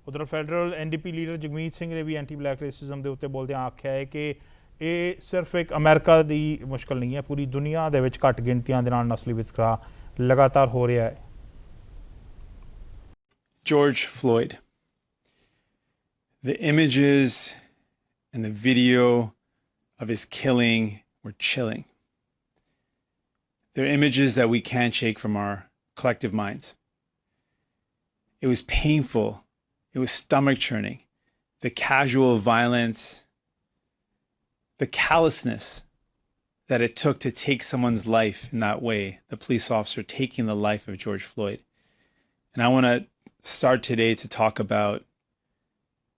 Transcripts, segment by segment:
उधर federal NDP leader Jagmeet Singh ने भी एंटी ब्लैक रेसिज्म के उत्ते बोलदे आख्या है कि ये सिर्फ एक अमेरिका की मुश्किल नहीं है, पूरी दुनिया दे विच घट गिनतियां दे नाल नस्ली वितकरा लगातार हो रहा है। George Floyd. The images and the video of his killing were chilling. They're images that we can't shake from our collective minds. It was painful. It was stomach churning. The casual violence, the callousness that it took to take someone's life in that way, the police officer taking the life of George Floyd. And I want to start today to talk about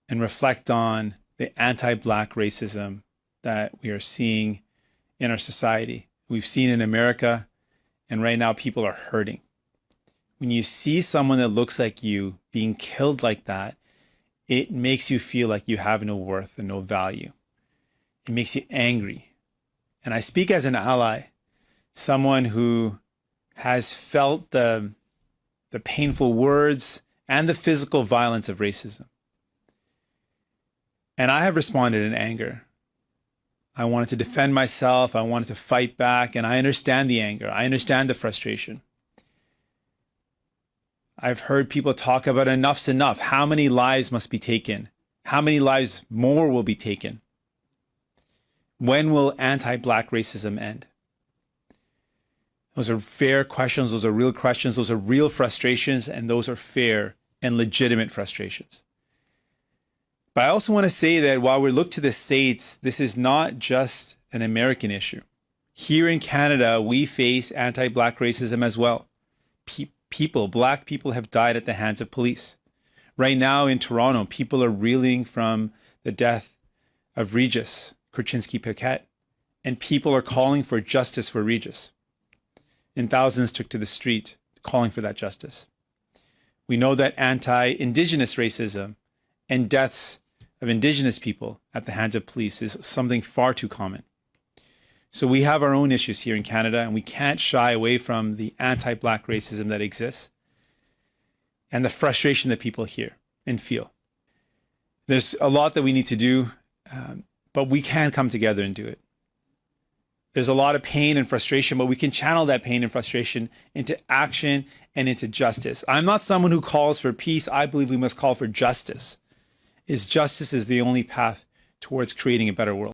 and reflect on the anti-Black racism that we are seeing in our society. We've seen in America, and right now people are hurting. When you see someone that looks like you being killed like that, it makes you feel like you have no worth and no value. It makes you angry. And I speak as an ally, someone who has felt the painful words and the physical violence of racism. And I have responded in anger. I wanted to defend myself. I wanted to fight back. And I understand the anger. I understand the frustration. I've heard people talk about enough's enough. How many lives must be taken? How many lives more will be taken? When will anti-Black racism end? Those are fair questions. Those are real questions. Those are real frustrations. And those are fair and legitimate frustrations. But I also want to say that while we look to the States, this is not just an American issue. Here in Canada, we face anti-Black racism as well. Black people have died at the hands of police. Right now in Toronto, people are reeling from the death of Regis Kurczynski-Paquette, and people are calling for justice for Regis. And thousands took to the street calling for that justice. We know that anti-Indigenous racism and deaths of Indigenous people at the hands of police is something far too common. So we have our own issues here in Canada, and we can't shy away from the anti-Black racism that exists and the frustration that people hear and feel. There's a lot that we need to do, but we can come together and do it. There's a lot of pain and frustration, but we can channel that pain and frustration into action and into justice. I'm not someone who calls for peace. I believe we must call for justice. Justice is the only path towards creating a better world.